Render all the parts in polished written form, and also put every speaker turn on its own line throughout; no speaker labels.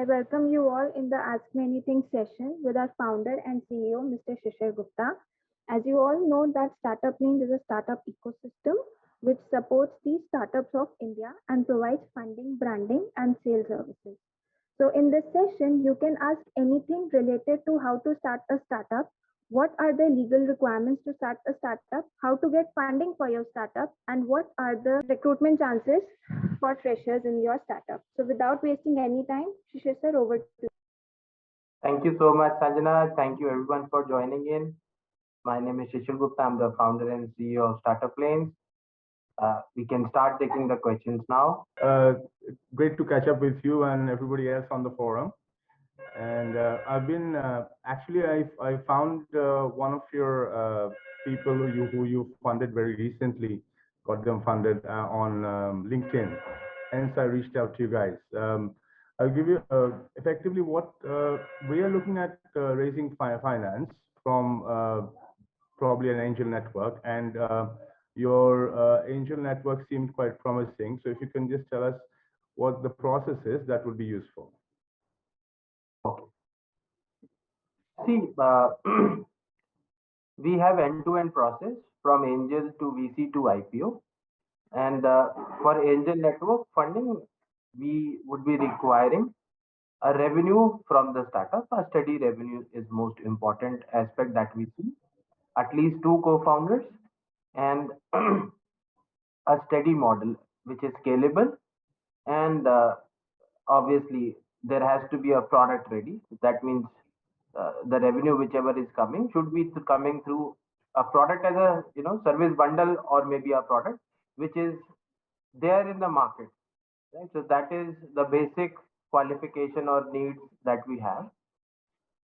welcome you all in the Ask Me Anything session with our founder and CEO, Mr. Shishir Gupta. As you all know, that Startup Lanes is a startup ecosystem which supports the startups of India and provides funding, branding, and sales services. So, in this session, you can ask anything related to how to start a startup, what are the legal requirements to start a startup, how to get funding for your startup, and what are the recruitment chances for freshers in your startup. So, without wasting any time, Shishir sir, over to you.
Thank you so much, Sanjana. Thank you everyone for joining in. My name is Shishir Gupta. I'm the founder and CEO of Startup Lanes. We can start taking the questions now.
Great to catch up with you and everybody else on the forum. And I've been actually I found one of your people who you funded very recently, got them funded on LinkedIn. Hence, I reached out to you guys. I'll give you effectively what we are looking at raising finance from probably an angel network, and your angel network seemed quite promising. So if you can just tell us what the process is, that would be useful.
Okay. See, we have end-to-end process from angel to VC to IPO. And for angel network funding, we would be requiring a revenue from the startup. A steady revenue is most important aspect that we see. At least two co-founders and a steady model which is scalable, and obviously there has to be a product ready. That means the revenue whichever is coming should be coming through a product as a service bundle, or maybe a product which is there in the market, right? So that is the basic qualification or needs that we have.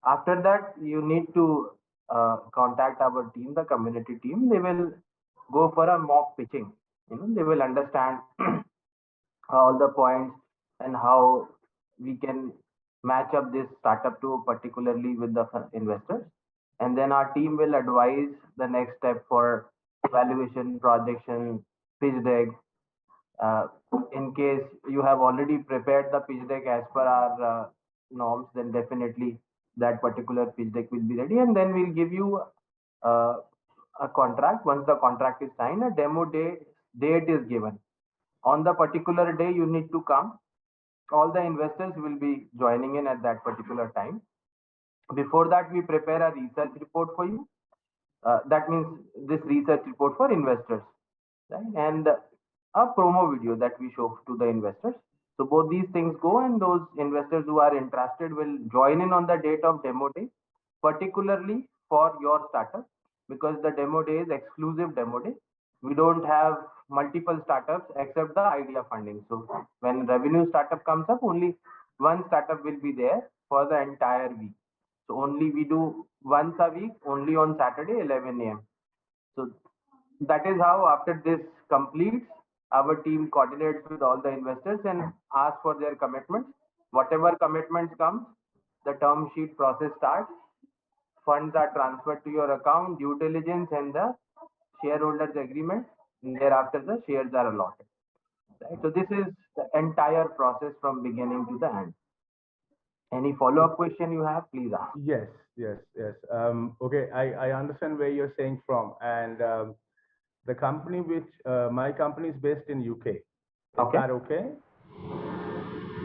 After that, you need to contact our team, the community team. They will go for a mock pitching. They will understand all the points and how we can match up this startup to particularly with the investors. And then our team will advise the next step for valuation, projection, pitch deck. In case you have already prepared the pitch deck as per our norms, then definitely that particular pitch deck will be ready, and then we'll give you a contract. Once the contract is signed, a demo date is given. On the particular day, you need to come. All the investors will be joining in at that particular time. Before that, we prepare a research report for you. That means this research report for investors, right? And a promo video that we show to the investors. So both these things go, and those investors who are interested will join in on the date of demo day, particularly for your startup, because the demo day is exclusive demo day. We don't have multiple startups except the idea funding. So when revenue startup comes up, only one startup will be there for the entire week. So only we do once a week, only on Saturday, 11 a.m. So that is how, after this completes, our team coordinates with all the investors and asks for their commitments. Whatever commitments comes, the term sheet process starts. Funds are transferred to your account, due diligence, and the shareholders agreement. And thereafter, the shares are allotted. Right? So this is the entire process from beginning to the end. Any follow-up question you have, please ask.
Yes. Okay, I understand where you're saying from, and the company which my company is based in UK. Is that okay?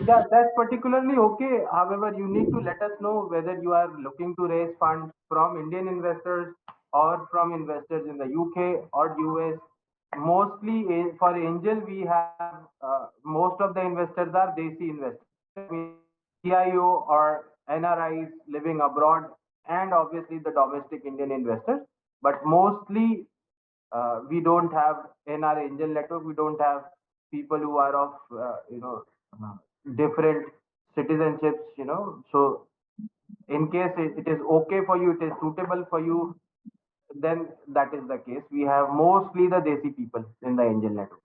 Yeah, that's particularly okay. However, you need to let us know whether you are looking to raise funds from Indian investors or from investors in the UK or US. Mostly for angel, we have most of the investors are Desi investors, I mean CIO or NRIs living abroad, and obviously the domestic Indian investors. But mostly we don't have, in our angel network, we don't have people who are of different citizenships. So in case it is okay for you, it is suitable for you, then that is the case. We have mostly the Desi people in the angel network.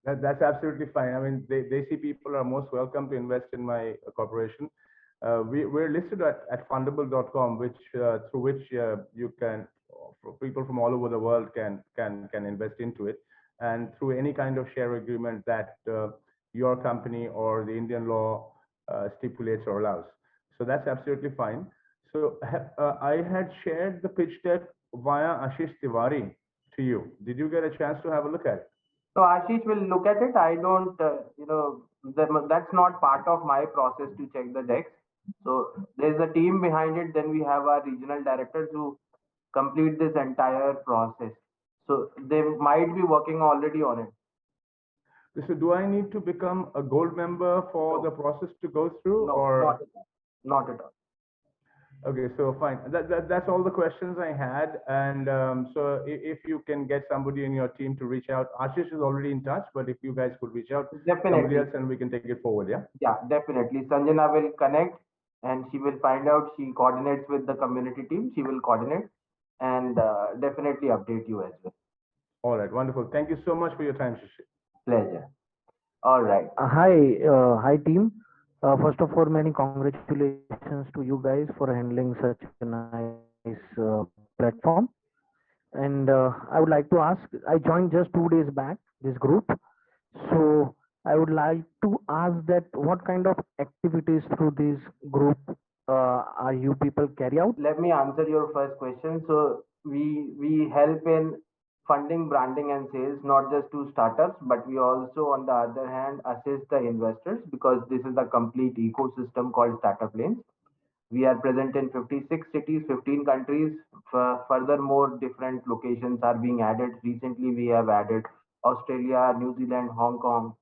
That's absolutely fine. I mean, Desi people are most welcome to invest in my corporation. We're listed at fundable.com, which through which you can, people from all over the world can invest into it, and through any kind of share agreement that your company or the Indian law stipulates or allows. So that's absolutely fine. So I had shared the pitch deck via Ashish Tiwari to you. Did you get a chance to have a look at it?
So Ashish will look at it. I don't, that's not part of my process to check the decks. So there's a team behind it. Then we have our regional directors who complete this entire process. So they might be working already on it.
So do I need to become a gold member for the process to go through,
No,
or?
not at all. Not at all.
Okay, so fine. That's all the questions I had. And so if you can get somebody in your team to reach out, Ashish is already in touch, but if you guys could reach out, somebody
Definitely.
else, and we can take it forward, yeah?
Yeah, definitely. Sanjana will connect and she will find out. She coordinates with the community team. She will coordinate and definitely update you as well.
All right, wonderful. Thank you so much for your time, Shishir.
Pleasure. All right.
Hi team. First of all, many congratulations to you guys for handling such a nice platform. And I would like to ask, I joined just 2 days back this group, so I would like to ask that what kind of activities through this group are you people carry out?
Let me answer your first question. So we help in funding, branding, and sales, not just to startups, but we also, on the other hand, assist the investors because this is a complete ecosystem called Startup Lanes. We are present in 56 cities, 15 countries. Furthermore, different locations are being added. Recently, we have added Australia, New Zealand, Hong Kong.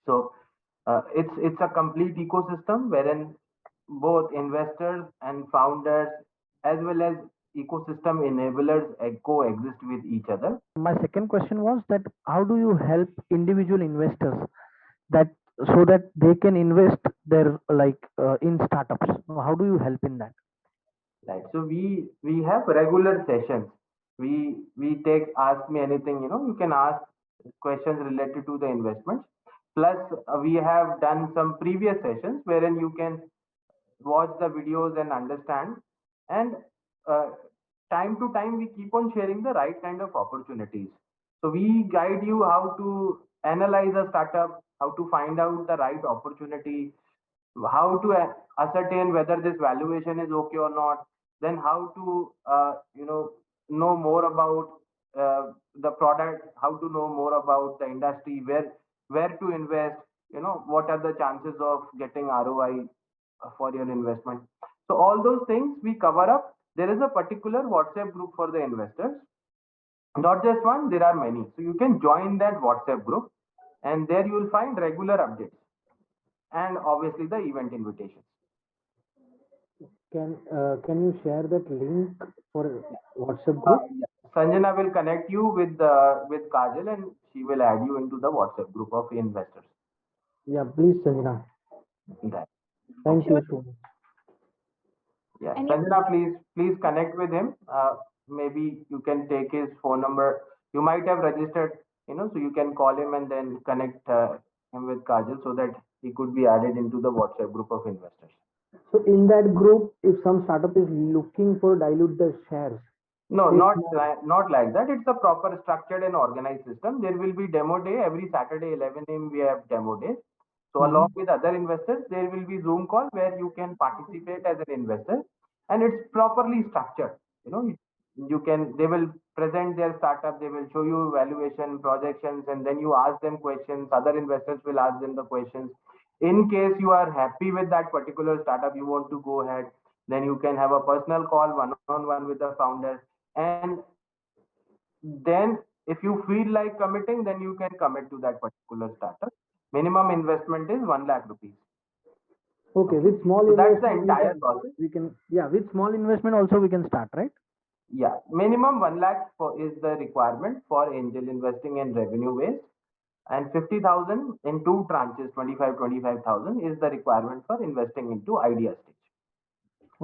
So it's a complete ecosystem wherein both investors and founders, as well as ecosystem enablers, coexist with each other.
My second question was that how do you help individual investors that so that they can invest their in startups? How do you help in that?
Right. So we have regular sessions. We take ask me anything. You can ask questions related to the investments. Plus, we have done some previous sessions wherein you can watch the videos and understand. And uh, time to time, we keep on sharing the right kind of opportunities. So we guide you how to analyze a startup, how to find out the right opportunity, how to ascertain whether this valuation is okay or not, then how to know more about the product, how to know more about the industry, where to invest, what are the chances of getting ROI for your investment. So all those things we cover up. There is a particular WhatsApp group for the investors, not just one, there are many. So you can join that WhatsApp group, and there you will find regular updates and obviously the event invitations.
Can you share that link for WhatsApp
Uh,
group?
Sanjana will connect you with Kajal, and she will add you into the WhatsApp group of investors.
Yeah, please, Sanjana.
That.
Thank you so much.
Yeah,
Any-
Sanjana, please connect with him. Maybe you can take his phone number. You might have registered, so you can call him and then connect him with Kajal so that he could be added into the WhatsApp group of investors.
So in that group, if some startup is looking for dilute their shares,
No,
Yes,
not like that. It's a proper structured and organized system. There will be demo day every Saturday 11 a.m. We have demo days. So along with other investors, there will be Zoom call where you can participate as an investor, and it's properly structured. You can they will present their startup, they will show you valuation projections, and then you ask them questions. Other investors will ask them the questions. In case you are happy with that particular startup, you want to go ahead, then you can have a personal call one-on-one with the founder, and then if you feel like committing, then you can commit to that particular startup. Minimum investment is 1 lakh rupees.
okay, with small
So that's the
investment
entire process.
we can with small investment also we can start, right?
Yeah, minimum 1 lakh is the requirement for angel investing and revenue based, and 50,000 in two tranches, 25,000 is the requirement for investing into idea stage.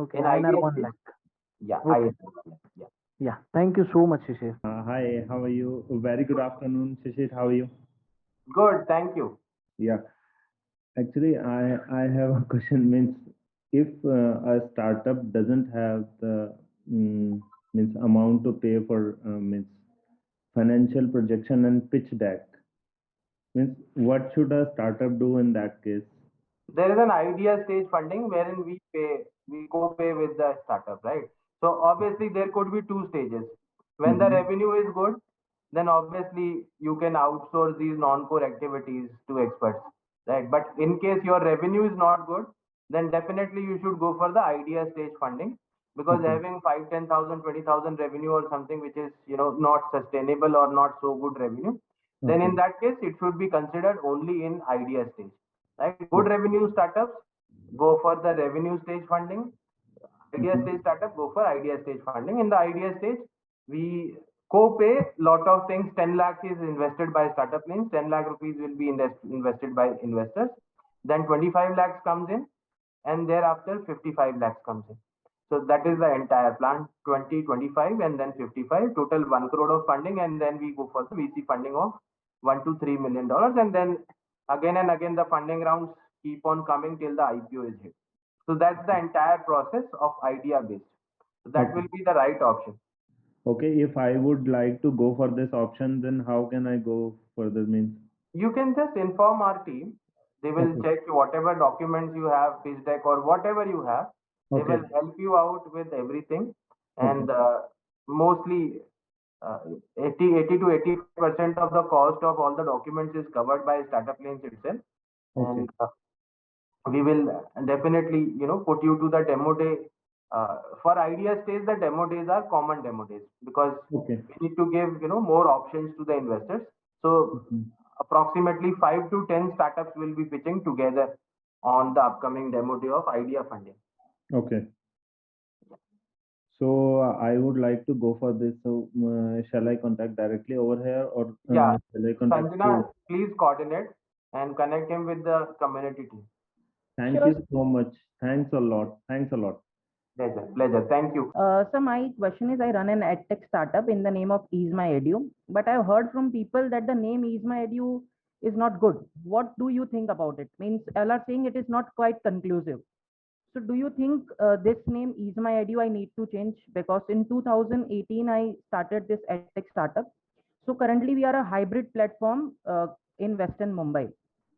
Okay,
In
INR
idea
1
stage,
lakh.
yeah,
Okay.
INR 1 lakh, yeah.
Yeah, thank you so much, Shishir.
Hi, how are you? Very good afternoon, Shishir. How are you?
Good, thank you.
Yeah, actually, I have a question. Means, if a startup doesn't have the means amount to pay for means financial projection and pitch deck, means what should a startup do in that case?
there is an idea stage funding wherein we co-pay with the startup, right? So obviously there could be two stages. When the revenue is good, then obviously you can outsource these non-core activities to experts, right? But in case your revenue is not good, then definitely you should go for the idea stage funding, because
Okay.
having 5, 10,000, 20,000 revenue or something which is, not sustainable or not so good revenue, then
Okay.
in that case it should be considered only in idea stage, right? Good
Okay.
revenue startups go for the revenue stage funding. Idea stage startup go for idea stage funding. In the idea stage, we co-pay lot of things. 10 lakhs is invested by startup means 10 lakh rupees will be invested by investors. Then 25 lakhs comes in, and thereafter 55 lakhs comes in. So that is the entire plan: 20, 25, and then 55. Total 1 crore of funding, and then we go for the VC funding of $1 to $3 million, and then again and again the funding rounds keep on coming till the IPO is hit. So that's the entire process of idea based. So that
Okay.
will be the right option.
Okay. If I would like to go for this option, then how can I go further? Means.
You can just inform our team. They will
Okay.
check whatever documents you have, pitch deck or whatever you have. They
Okay.
will help you out with everything.
Okay.
And mostly uh, 80 to 85% of the cost of all the documents is covered by startup lanes itself.
Okay.
And we will definitely, put you to the demo day. For idea stage, the demo days are common demo days, because
Okay.
we need to give, more options to the investors. So
Mhm.
approximately 5 to 10 startups will be pitching together on the upcoming demo day of idea funding.
Okay. So I would like to go for this. So shall I contact directly over here, or
Yeah,
shall I contact
Sanjana,
you?
please coordinate and connect him with the community team.
Thank
Sure.
you so much. Thanks a lot. Thanks a lot.
Pleasure. Thank you.
So my question is, I run an edtech startup in the name of Ease My Edu, but I've heard from people that the name Ease My Edu is not good. What do you think about it? Means all are saying it is not quite conclusive. So do you think this name Ease My Edu I need to change? Because in 2018 I started this edtech startup. So currently we are a hybrid platform in Western Mumbai.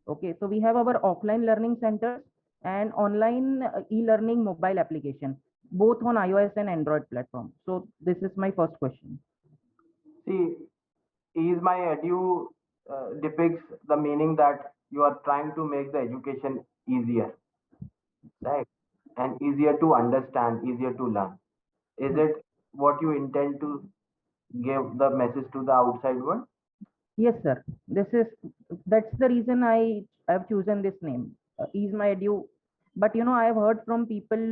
Okay, so we have our offline learning centers and online e-learning mobile application, both on iOS and Android platform. So this is my first question.
See, Ease My Edu depicts the meaning that you are trying to make the education easier, right? And easier to understand, easier to learn. Is
Hmm.
it what you intend to give the message to the outside world?
Yes, sir. That's the reason I have chosen this name, Ease My Edu. But I have heard from people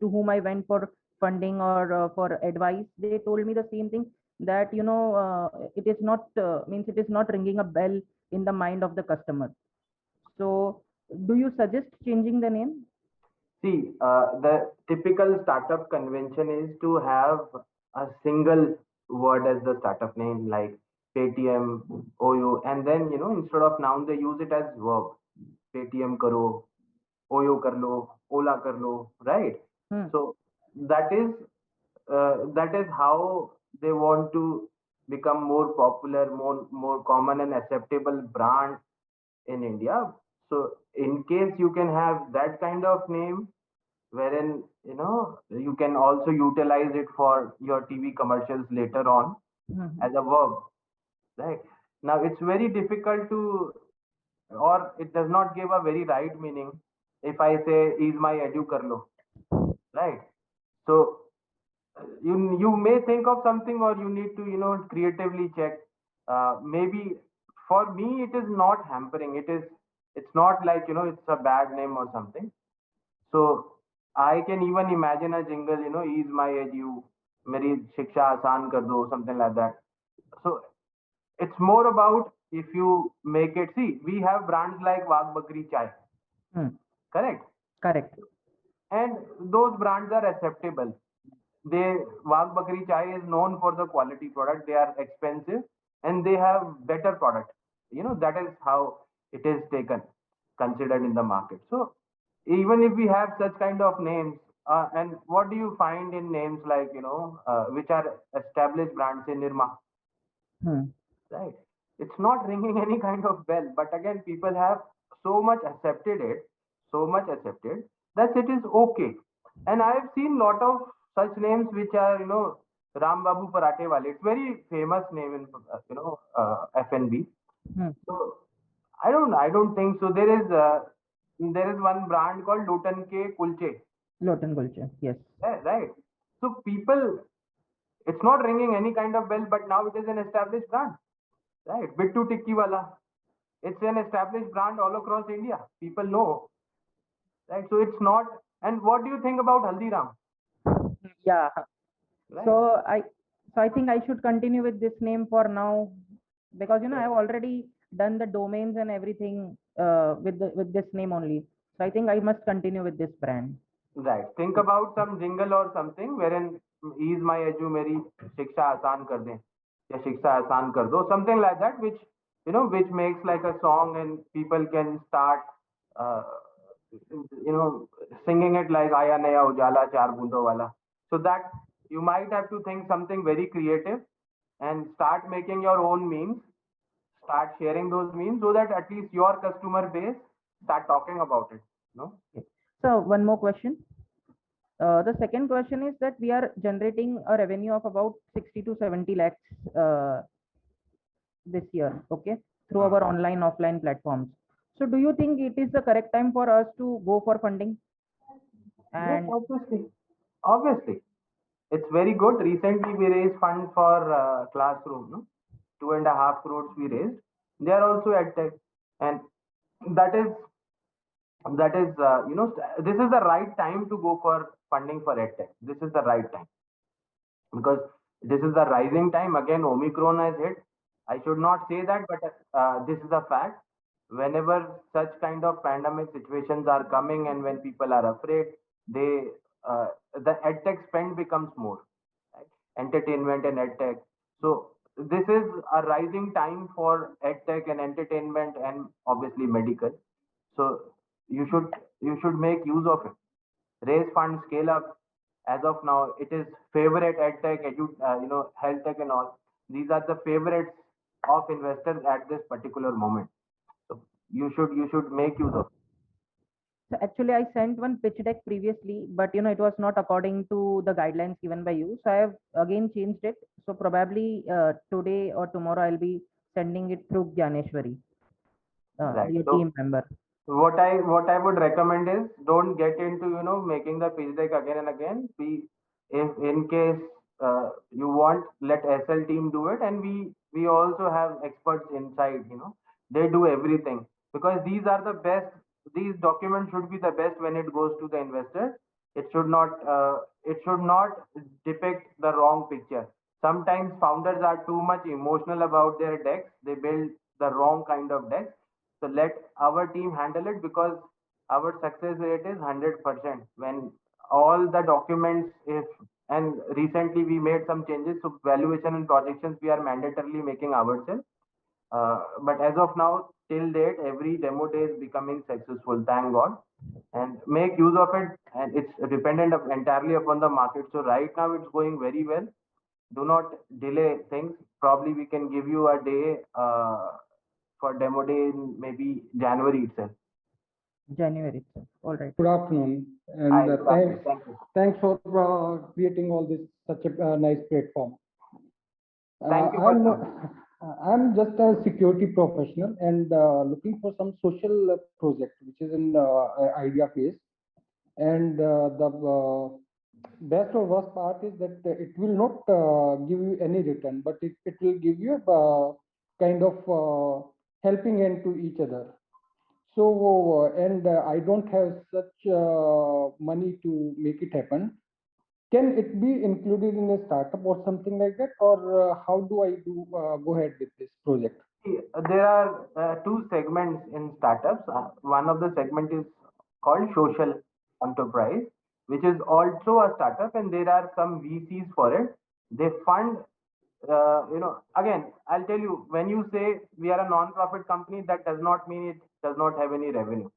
to whom I went for funding or for advice. They told me the same thing, that it is not means it is not ringing a bell in the mind of the customer. So, do you suggest changing the name?
See, the typical startup convention is to have a single word as the startup name, like Paytm, OYO, and then, instead of noun, they use it as verb. Paytm karo, OYO kar lo, Ola kar lo, right?
Hmm.
So that is how they want to become more popular, more common and acceptable brand in India. So in case you can have that kind of name, wherein you can also utilize it for your TV commercials later on
Hmm.
as a verb, right? Now it's very difficult to, or it does not give a very right meaning if I say is my edu karlo, right? So you may think of something, or you need to creatively check. Maybe for me it is not hampering. It's not like it's a bad name or something. So I can even imagine a jingle, ease my edu, meri shiksha aasan kar do, something like that. So it's more about, if you make it, see, we have brands like Wagh Bakri Chai,
Hmm.
correct?
Correct.
And those brands are acceptable. They Wagh Bakri Chai is known for the quality product. They are expensive and they have better product. That is how it is taken, considered in the market. So even if we have such kind of names, and what do you find in names like which are established brands in Nirma,
Hmm.
right? It's not ringing any kind of bell. But again, people have so much accepted that it is okay. And I have seen lot of such names which are, Ram Babu Parathe Wale. It's very famous name in, FNB.
Hmm.
So I don't think so. There is one brand called Lotan Ke Kulche,
Lotan Gulcha, yes.
right? So people, it's not ringing any kind of bell, but now it is an established brand, right? Bittu Tikki Wala, it's an established brand all across India. People know, right? So it's not. And what do you think about Haldiram,
Yeah.
right?
So I think I should continue with this name for now, because I have already done the domains and everything with this name only. So I think I must continue with this brand.
Right. Think about some jingle or something wherein ease my edu meri shiksha aasan kar de ya shiksha aasan kar do, something like that, which which makes like a song and people can start uh, singing it like Aya Naya Ujala Char Boondon Wala. So that you might have to think something very creative and start making your own memes, start sharing those memes so that at least your customer base start talking about it. No?
Okay. So one more question. The second question is that we are generating a revenue of about 60 to 70 lakhs this year, okay, through our online offline platforms. So do you think it is the correct time for us to go for funding?
Yes,
And
obviously. Obviously. It's very good. Recently, we raised fund for classroom. No? 2.5 crores we raised. They are also at tech, and that is this is the right time to go for funding for edtech. This is the right time because this is the rising time. Again, Omicron has hit. I should not say that, but this is a fact. Whenever such kind of pandemic situations are coming and when people are afraid, they the edtech spend becomes more, right? Entertainment and edtech. So this is a rising time for edtech and entertainment and obviously medical. So you should make use of it. Raise funds, scale up. As of now, it is favorite edtech, health tech and all. These are the favorites of investors at this particular moment. So you should make use of it.
so actually, I sent one pitch deck previously, but it was not according to the guidelines given by you. So I have again changed it. So probably today or tomorrow I'll be sending it through Gyaneshwari,
Right.
your
So
team member.
what I would recommend is don't get into making the pitch deck again and again. Be if in case you want, let SL team do it, and we also have experts inside. They do everything because these are the best. These documents should be the best when it goes to the investor. It should not depict the wrong picture. Sometimes founders are too much emotional about their decks. They build the wrong kind of decks. So let our team handle it because our success rate is 100% when all the documents, if and recently we made some changes, so valuation and projections we are mandatorily making ourselves. But as of now, till date, every demo day is becoming successful, thank God. And make use of it, and it's dependent entirely upon the market. So right now it's going very well. Do not delay things. Probably we can give you a day for demo day in maybe January itself.
January itself. All right.
Good afternoon, and
Hi, good afternoon. Thank you.
thanks for creating all this such a nice platform.
Thank you for
I'm just a security professional and looking for some social project which is in idea phase. And the best or worst part is that it will not give you any return, but it will give you a kind of helping hand to each other. So, and I don't have such money to make it happen. Can it be included in a startup or something like that, or how do I go ahead with this project?
There are two segments in startups. One of the segment is called social enterprise, which is also a startup, and there are some VCs for it. They fund. Again, I'll tell you, when you say we are a non-profit company, that does not mean it does not have any revenue,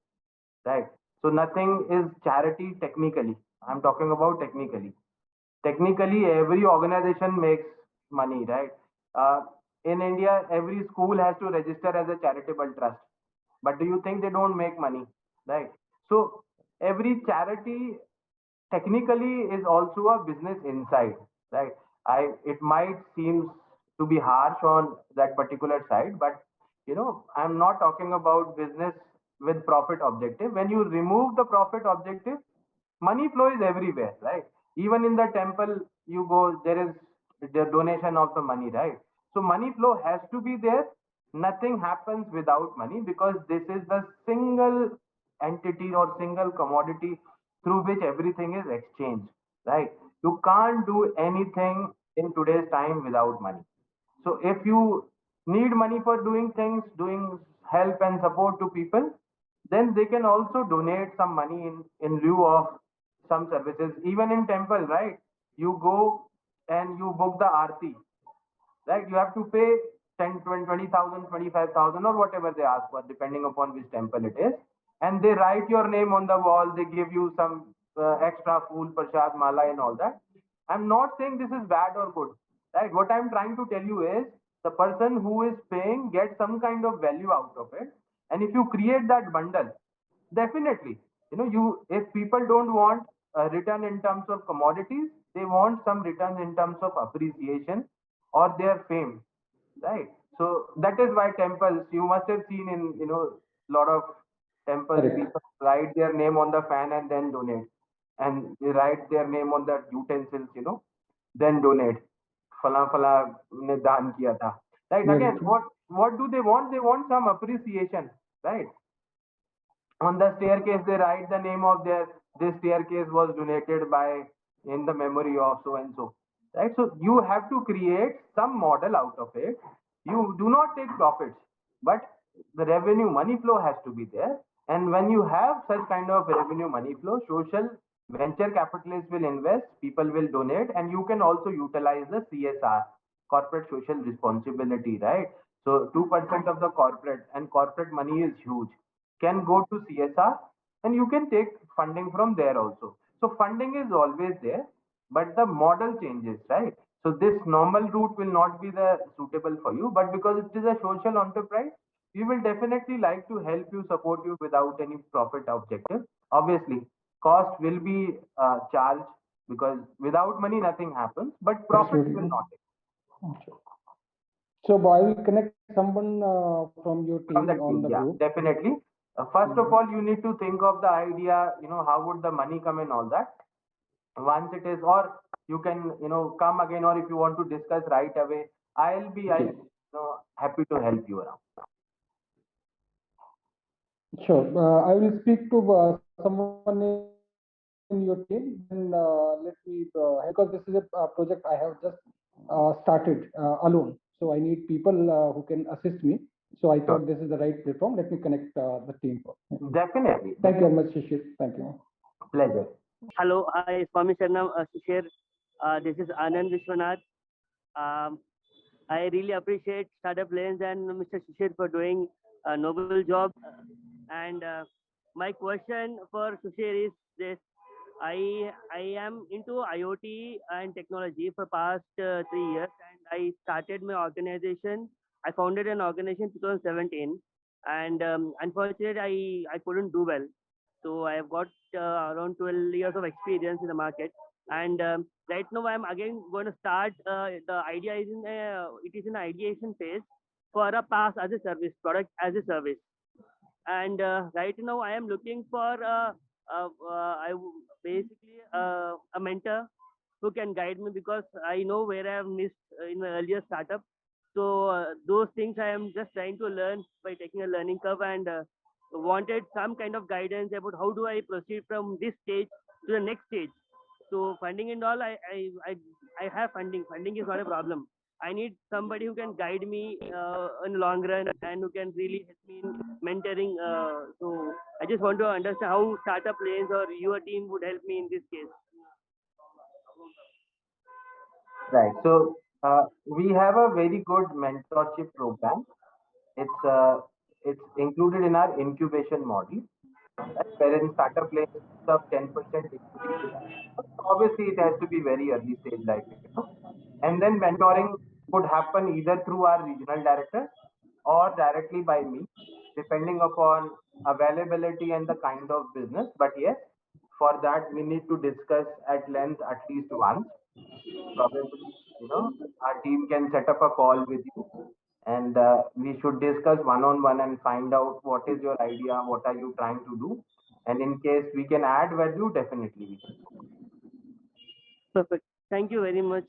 right? So nothing is charity technically. I'm talking about technically. Technically, every organization makes money, right? In India, every school has to register as a charitable trust. but do you think they don't make money, right? So every charity technically is also a business inside, right? It might seem to be harsh on that particular side, but I'm not talking about business with profit objective. When you remove the profit objective, money flow is everywhere, right? Even in the temple you go, there is the donation of the money, right? So money flow has to be there. Nothing happens without money, because this is the single entity or single commodity through which everything is exchanged, right? You can't do anything in today's time without money. So if you need money for doing things, doing help and support to people, then they can also donate some money in lieu of some services. Even in temple, right? You go and you book the aarti, right? You have to pay 10, 20, 20,000, 25,000, or whatever they ask for, depending upon which temple it is. And they write your name on the wall. They give you some extra food, prasad, mala, and all that. I'm not saying this is bad or good, right? What I'm trying to tell you is the person who is paying gets some kind of value out of it. And if you create that bundle, definitely, if people don't want a return in terms of commodities, they want some return in terms of appreciation or their fame, right? So that is why temples, you must have seen in lot of temples,
Correct.
people write their name on the fan and then donate, and they write their name on the utensils, then donate. Fala fala ne daan kiya tha, right?
Very
Again,
true.
what do they want? They want some appreciation, right? On the staircase they write the name of their, this staircase was donated by, in the memory of so and so, right? So you have to create some model out of it. You do not take profits, but the revenue money flow has to be there. And when you have such kind of revenue money flow, social venture capitalists will invest, people will donate, and you can also utilize the CSR, corporate social responsibility, right? So 2% of the corporate, and corporate money is huge, can go to CSR, and you can take funding from there also. So funding is always there, but the model changes, right? So this normal route will not be the suitable for you, but because it is a social enterprise, we will definitely like to help you, support you without any profit objective. Obviously, cost will be charged, because without money nothing happens, but profit will
Absolutely.
not.
So I will connect someone from your
From
team
that
on
team,
the
yeah,
group.
definitely. First of all, you need to think of the idea, how would the money come and all that. Once it is, or you can, come again, or if you want to discuss right away,
Okay.
happy to help you around.
Sure. I will speak to someone in your team. Then let me, because this is a project I have just started alone. So I need people who can assist me. So I
Sure.
thought this is the right platform. Let me connect the team.
Definitely.
Thank you very much, Shishir. Thank you.
Pleasure.
Hello, hi, Swami Sharanam, Shishir. This is Anand Vishwanath. Um, I really appreciate Startup Lanes and Mr. Shishir for doing a noble job. And my question for Shishir is this: I am into IoT and technology for past 3 years, and I started my organization. I founded an organization in 2017, and unfortunately, I couldn't do well. So I have got around 12 years of experience in the market, and right now I'm again going to start. The idea is it is in the ideation phase for a pass as a service, product as a service. And right now I am looking for basically a mentor who can guide me, because I know where I have missed in my earlier startup. So those things I am just trying to learn by taking a learning curve, and wanted some kind of guidance about how do I proceed from this stage to the next stage. So funding and all, I have funding. Funding is not a problem. I need somebody who can guide me in the long run, and who can really help me in mentoring. So I just want to understand how Startup Lanes or your team would help me in this case.
Right. So we have a very good mentorship program. It's included in our incubation model, right? Wherein startup plays of 10% equity to that. Obviously, it has to be very early stage, and then mentoring could happen either through our regional director or directly by me, depending upon availability and the kind of business. But yes, for that we need to discuss at length at least once. Probably, our team can set up a call with you, and we should discuss one-on-one and find out what is your idea, what are you trying to do, and in case we can add value, definitely we can.
Perfect. Thank you very much.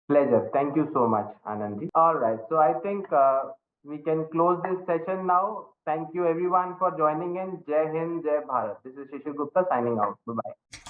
Pleasure. Thank you so much, Anandji. All right. So I think we can close this session now. Thank you everyone for joining in. Jai Hind, Jai Bharat. This is Shishir Gupta signing out. Bye bye.